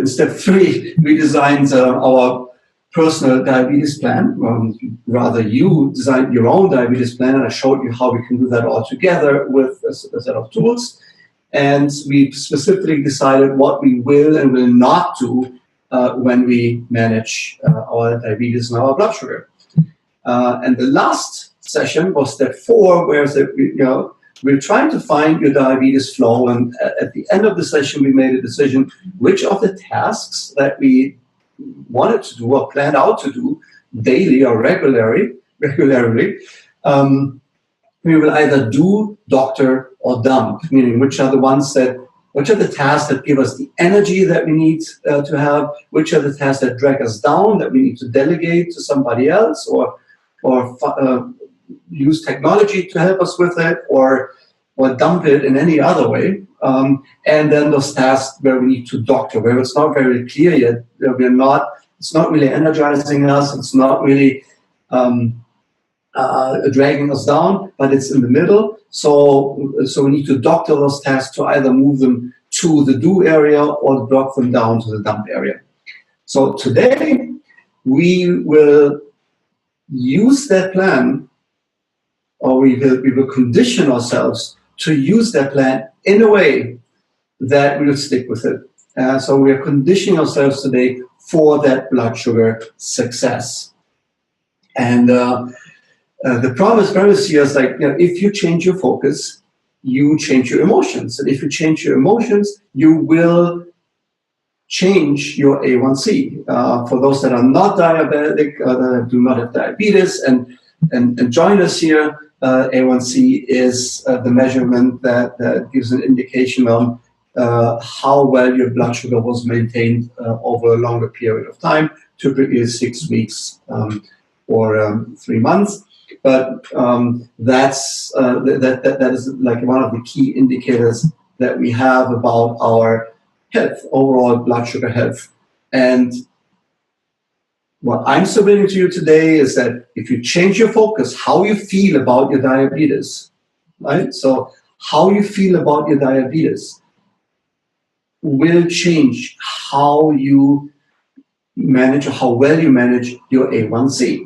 step 3, we designed our personal diabetes plan. Rather, you designed your own diabetes plan, and I showed you how we can do that all together with a set of tools. And we specifically decided what we will and will not do when we manage our diabetes and our blood sugar. And the last session was step 4, where we're trying to find your diabetes flow. And at the end of the session, we made a decision which of the tasks that we wanted to do or planned out to do daily or regularly, we will either do, doctor, or dump, meaning which are the tasks that give us the energy that we need to have, which are the tasks that drag us down, that we need to delegate to somebody else, or use technology to help us with it, or dump it in any other way. And then those tasks where we need to doctor, where it's not very clear yet, it's not really energizing us, it's not really dragging us down, but it's in the middle. So we need to doctor those tasks to either move them to the do area or drop them down to the dump area. So today we will use that plan, or we will condition ourselves to use that plan in a way that we will stick with it. So we are conditioning ourselves today for that blood sugar success. And the premise here is if you change your focus, you change your emotions. And if you change your emotions, you will change your A1C. For those that are not diabetic, that do not have diabetes, and join us here, A1C is the measurement that gives an indication on how well your blood sugar was maintained over a longer period of time, typically 6 weeks or 3 months. But that is like one of the key indicators that we have about our health, overall blood sugar health. And what I'm submitting to you today is that if you change your focus, how you feel about your diabetes, right? So how you feel about your diabetes will change how you manage, or how well you manage your A1C.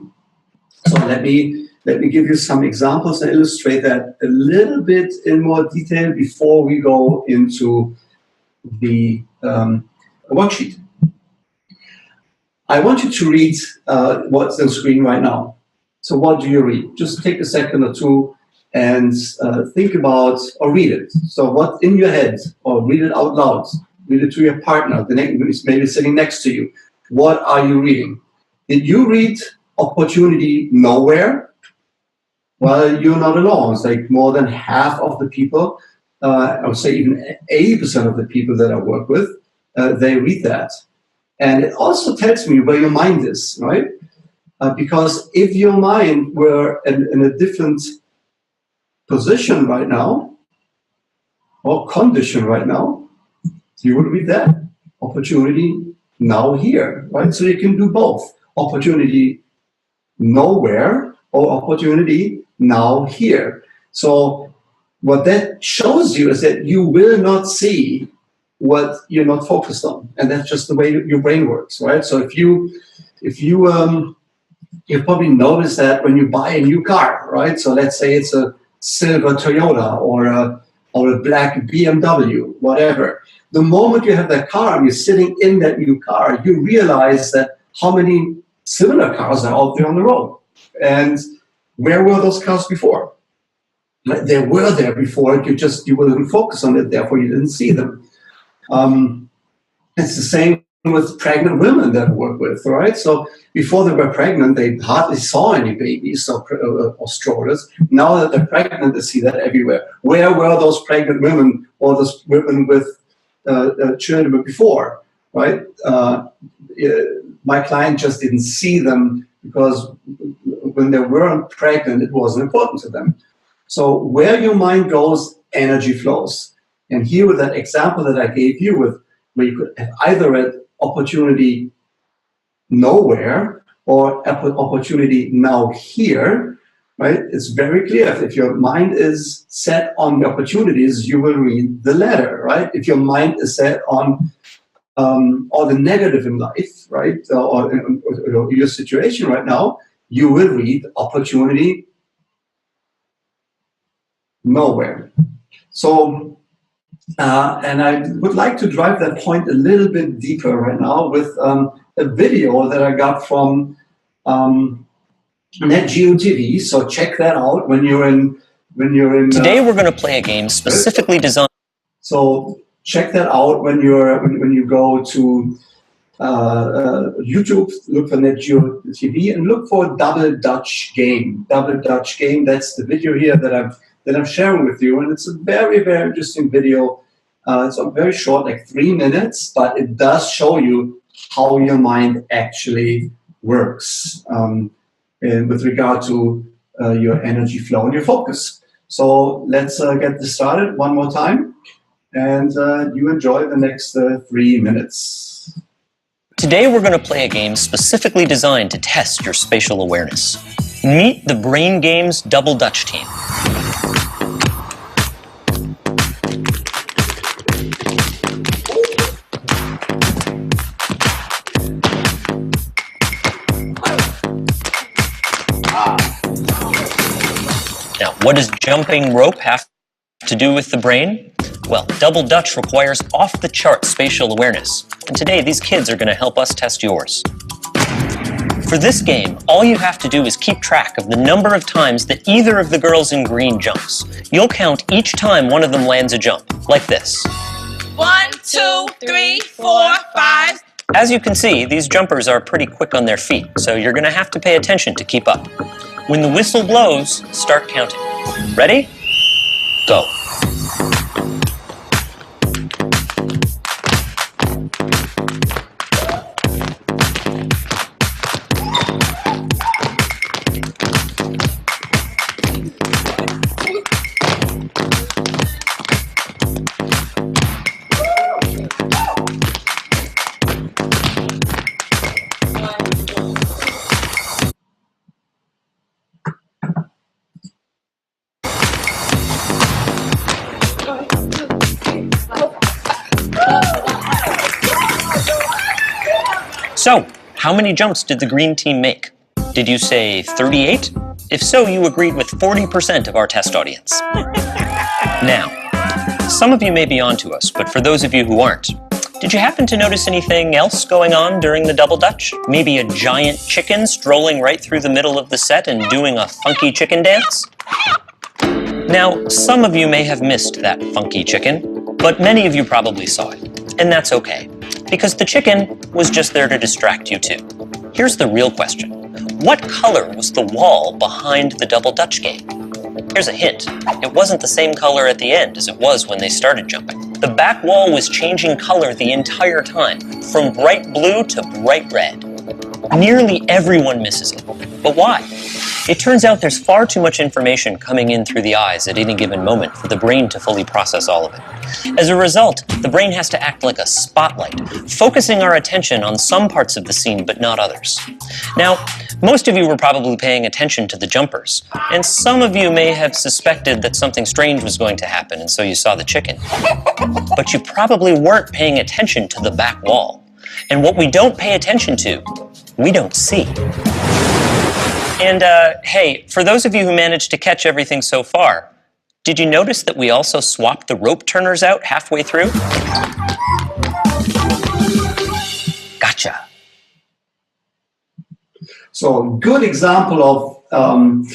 So let me give you some examples and illustrate that a little bit in more detail before we go into the worksheet. I want you to read what's on the screen right now. So what do you read? Just take a second or two and think about, or read it. So what's in your head, or read it out loud. Read it to your partner, maybe sitting next to you. What are you reading? Did you read opportunity nowhere? Well, you're not alone. It's like more than half of the people, I would say even 80% of the people that I work with, they read that. And it also tells me where your mind is, right? Because if your mind were in a different position right now, or condition right now, you would read that. Opportunity now here, right? So you can do both. Opportunity nowhere, or opportunity now here. So what that shows you is that you will not see what you're not focused on, and that's just the way your brain works, right? So if you probably notice that when you buy a new car, right? So let's say it's a silver Toyota or a black BMW, whatever. The moment you have that car and you're sitting in that new car, you realize that how many similar cars are out there on the road, and where were those cars before? They were there before. You wouldn't focus on it, therefore you didn't see them. It's the same with pregnant women that I work with, right? So before they were pregnant, they hardly saw any babies or strollers. Now that they're pregnant, they see that everywhere. Where were those pregnant women or those women with children before, right? My client just didn't see them because when they weren't pregnant, it wasn't important to them. So where your mind goes, energy flows. And here with that example that I gave you, where you could have either read opportunity nowhere or opportunity now here, right? It's very clear. If your mind is set on the opportunities, you will read the letter, right? If your mind is set on or the negative in life, right, or your situation right now, you will read opportunity nowhere. So, and I would like to drive that point a little bit deeper right now with a video that I got from NetGeo TV. So check that out when you're in. Today we're going to play a game specifically designed. So check that out when you go to YouTube. Look for NetGeo TV and look for Double Dutch Game. Double Dutch Game. That's the video here that I'm sharing with you, and it's a very, very interesting video. It's very short, like 3 minutes, but it does show you how your mind actually works with regard to your energy flow and your focus. So let's get this started one more time, and you enjoy the next 3 minutes. Today we're going to play a game specifically designed to test your spatial awareness. Meet the Brain Games Double Dutch team. Now, what does jumping rope have to do with the brain? Well, Double Dutch requires off-the-chart spatial awareness, and today these kids are going to help us test yours. For this game, all you have to do is keep track of the number of times that either of the girls in green jumps. You'll count each time one of them lands a jump, like this. 1, 2, 3, 4, 5. As you can see, these jumpers are pretty quick on their feet, so you're going to have to pay attention to keep up. When the whistle blows, start counting. Ready? Go. So, how many jumps did the green team make? Did you say 38? If so, you agreed with 40% of our test audience. Now, some of you may be onto us, but for those of you who aren't, did you happen to notice anything else going on during the Double Dutch? Maybe a giant chicken strolling right through the middle of the set and doing a funky chicken dance? Now, some of you may have missed that funky chicken, but many of you probably saw it, and that's okay, because the chicken was just there to distract you too. Here's the real question. What color was the wall behind the Double Dutch game? Here's a hint. It wasn't the same color at the end as it was when they started jumping. The back wall was changing color the entire time, from bright blue to bright red. Nearly everyone misses it. But why? It turns out there's far too much information coming in through the eyes at any given moment for the brain to fully process all of it. As a result, the brain has to act like a spotlight, focusing our attention on some parts of the scene but not others. Now, most of you were probably paying attention to the jumpers, and some of you may have suspected that something strange was going to happen, and so you saw the chicken. But you probably weren't paying attention to the back wall. And what we don't pay attention to, we don't see. And hey, for those of you who managed to catch everything so far, did you notice that we also swapped the rope turners out halfway through? Gotcha. So, good example of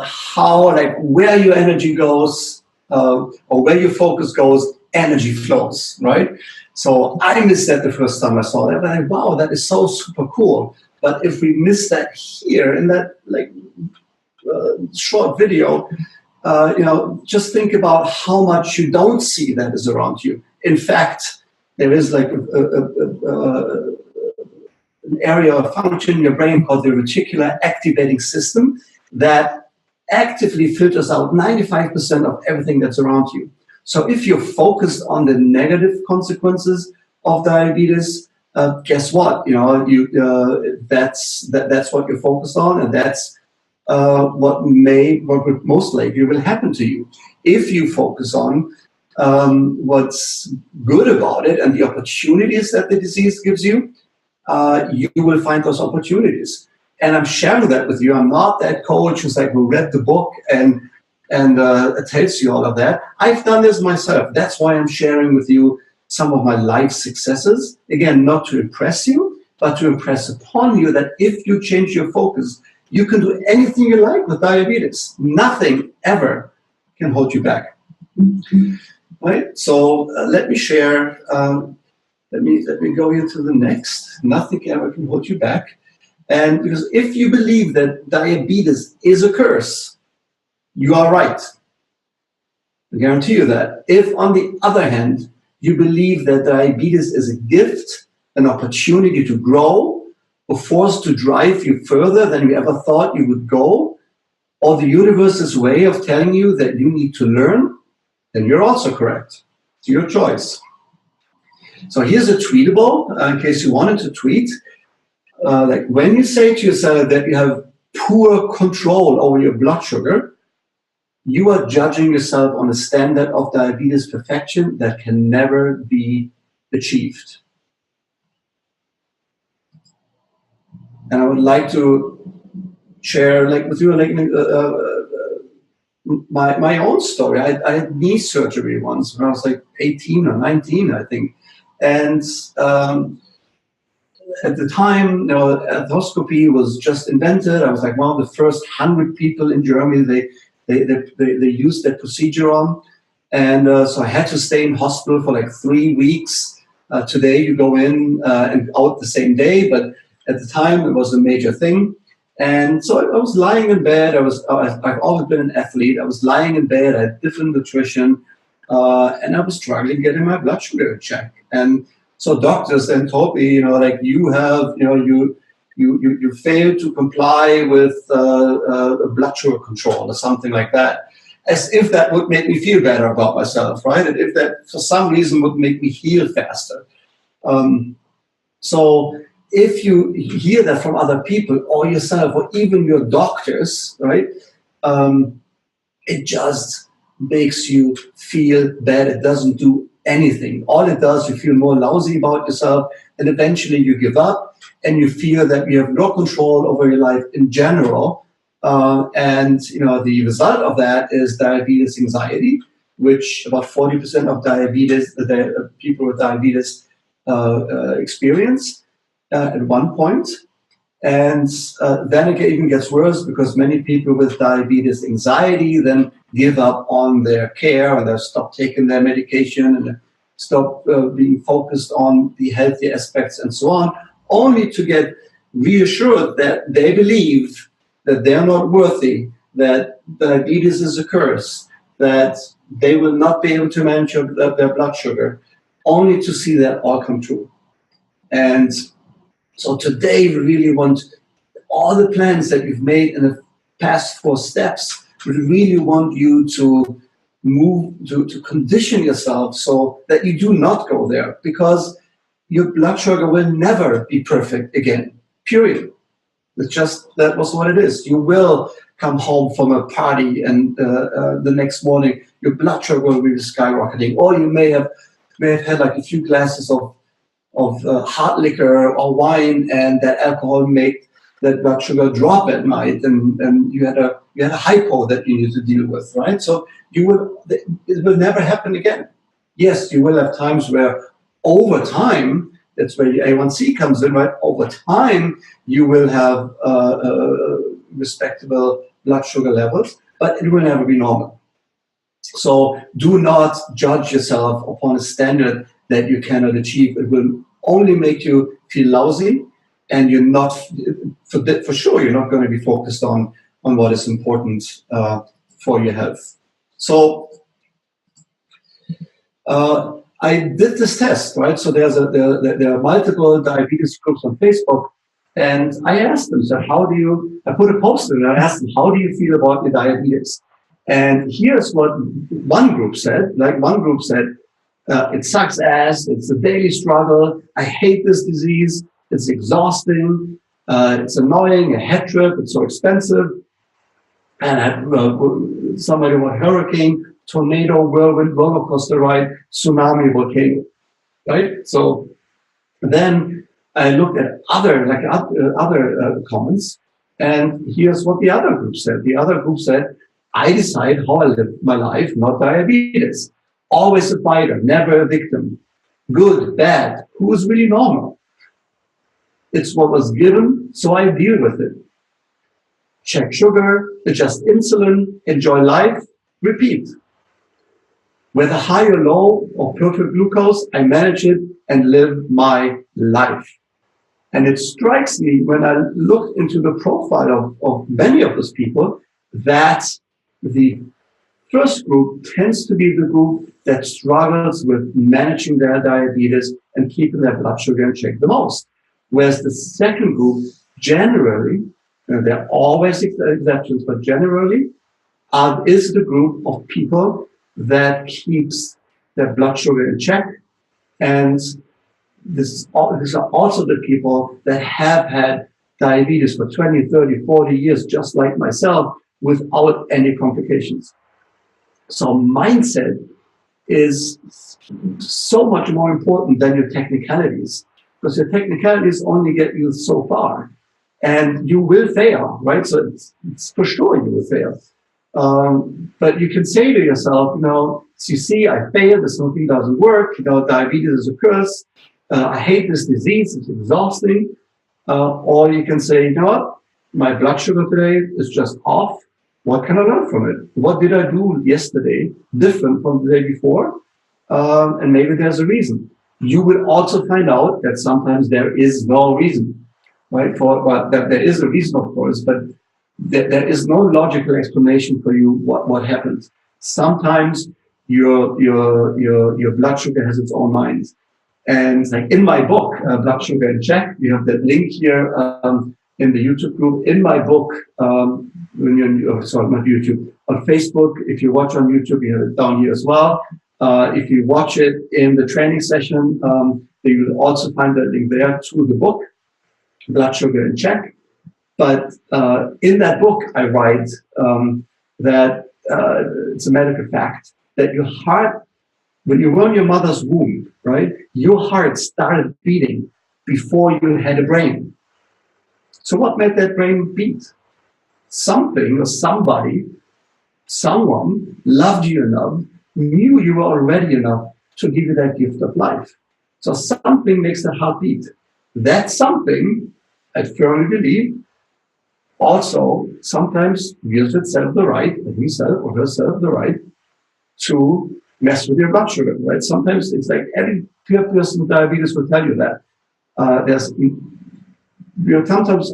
how, like, where your energy goes or where your focus goes, energy flows, right? So I missed that the first time I saw that. I'm like, wow, that is so super cool. But if we miss that here in that short video, just think about how much you don't see that is around you. In fact, there is like an area of function in your brain called the reticular activating system that actively filters out 95% of everything that's around you. So if you're focused on the negative consequences of diabetes, guess what? That's what you're focused on, and that's what most likely will happen to you. If you focus on what's good about it and the opportunities that the disease gives you, you will find those opportunities. And I'm sharing that with you. I'm not that coach who read the book and tells you all of that. I've done this myself. That's why I'm sharing with you some of my life successes. Again, not to impress you, but to impress upon you that if you change your focus, you can do anything you like with diabetes. Nothing ever can hold you back. Right? So let me share. Let me go here to the next. Nothing ever can hold you back. And because if you believe that diabetes is a curse, you are right. I guarantee you that. If, on the other hand, you believe that diabetes is a gift, an opportunity to grow, a force to drive you further than you ever thought you would go, or the universe's way of telling you that you need to learn, then you're also correct. It's your choice. So here's a tweetable, in case you wanted to tweet. Like when you say to yourself that you have poor control over your blood sugar, you are judging yourself on a standard of diabetes perfection that can never be achieved. And I would like to share with you my own story. I had knee surgery once when I was 18 or 19, I think. And at the time, endoscopy was just invented. I was one of the first 100 people in Germany they used that procedure on. And so I had to stay in hospital for 3 weeks. Today you go in and out the same day, but at the time it was a major thing. And so I was lying in bed. I've always been an athlete. I was lying in bed. I had different nutrition, and I was struggling getting my blood sugar in check. And so doctors then told me, you failed to comply with blood sugar control or something like that, as if that would make me feel better about myself, right? And if that for some reason would make me heal faster. So if you hear that from other people or yourself or even your doctors, right, it just makes you feel bad. It doesn't do anything. All it does, you feel more lousy about yourself, and eventually you give up and you feel that you have no control over your life in general. And the result of that is diabetes anxiety, which about 40% of people with diabetes experience at one point. And then it even gets worse because many people with diabetes anxiety then give up on their care and they stop taking their medication and stop being focused on the healthy aspects and so on, only to get reassured that they believe that they're not worthy, that diabetes is a curse, that they will not be able to manage their blood sugar, only to see that all come true. And so today we really want all the plans that you've made in the past 4 steps, we really want you to move, to condition yourself so that you do not go there, because your blood sugar will never be perfect again, period. That was what it is. You will come home from a party and the next morning your blood sugar will be skyrocketing, or you may have had a few glasses of hard liquor or wine, and that alcohol made that blood sugar drop at night, and you had a hypo that you need to deal with, right? So it will never happen again. Yes, you will have times where over time, that's where your A1C comes in, right? Over time, you will have respectable blood sugar levels, but it will never be normal. So do not judge yourself upon a standard that you cannot achieve. It will only make you feel lousy, and you're not, for sure, you're not going to be focused on what is important for your health. So I did this test, right? So there are multiple diabetes groups on Facebook, and I asked them, so I put a post in and I asked them, how do you feel about your diabetes? And here's what one group said. One group said, it sucks ass, it's a daily struggle, I hate this disease, it's exhausting, it's annoying, a head trip, it's so expensive. And somebody with hurricane tornado, whirlwind, roller coaster ride, tsunami, volcano, right? So then I looked at other comments, and here's what the other group said. The other group said, I decide how I live my life, not diabetes. Always a fighter, never a victim. Good, bad, who's really normal? It's what was given, so I deal with it. Check sugar, adjust insulin, enjoy life, repeat. Whether high or low or perfect glucose, I manage it and live my life. And it strikes me when I look into the profile of many of those people that the first group tends to be the group that struggles with managing their diabetes and keeping their blood sugar in check the most. Whereas the second group generally, and there are always exceptions, but generally is the group of people that keeps their blood sugar in check. And these are also the people that have had diabetes for 20, 30, 40 years, just like myself, without any complications. So mindset is so much more important than your technicalities, because your technicalities only get you so far, and you will fail, right? So it's for sure you will fail. But you can say to yourself, you see, I failed, this whole thing doesn't work, diabetes is a curse, I hate this disease, it's exhausting. Or you can say, you know what, my blood sugar today is just off. What can I learn from it? What did I do yesterday different from the day before? And maybe there's a reason. You will also find out that sometimes there is no reason, right? That there is a reason, of course, but there is no logical explanation for you what happened. Sometimes your blood sugar has its own mind. And like in my book, Blood Sugar in Check, we have that link here in the YouTube group. In my book, not YouTube, on Facebook, if you watch on YouTube, you have it down here as well. If you watch it in the training session, you will also find that link there to the book, Blood Sugar in Check. But in that book, I write that it's a medical fact that your heart, when you were in your mother's womb, right, your heart started beating before you had a brain. So what made that brain beat? Something or somebody, someone loved you enough, knew you were already enough to give you that gift of life. So something makes the heart beat. That something, I firmly believe, also sometimes gives itself the right, or himself or herself the right, to mess with your blood sugar, right? Sometimes it's like every person with diabetes will tell you that. Sometimes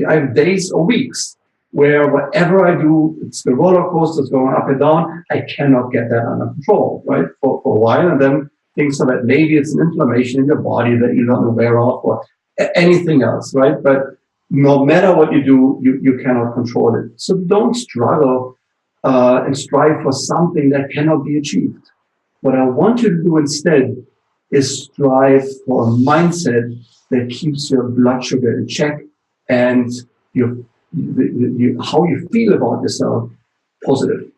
I have days or weeks where whatever I do, it's the roller coasters going up and down. I cannot get that under control, right? For a while, and then things are that maybe it's an inflammation in your body that you're not aware of, or anything else, right? But no matter what you do, you cannot control it. So don't struggle and strive for something that cannot be achieved. What I want you to do instead is strive for a mindset that keeps your blood sugar in check and how you feel about yourself positive.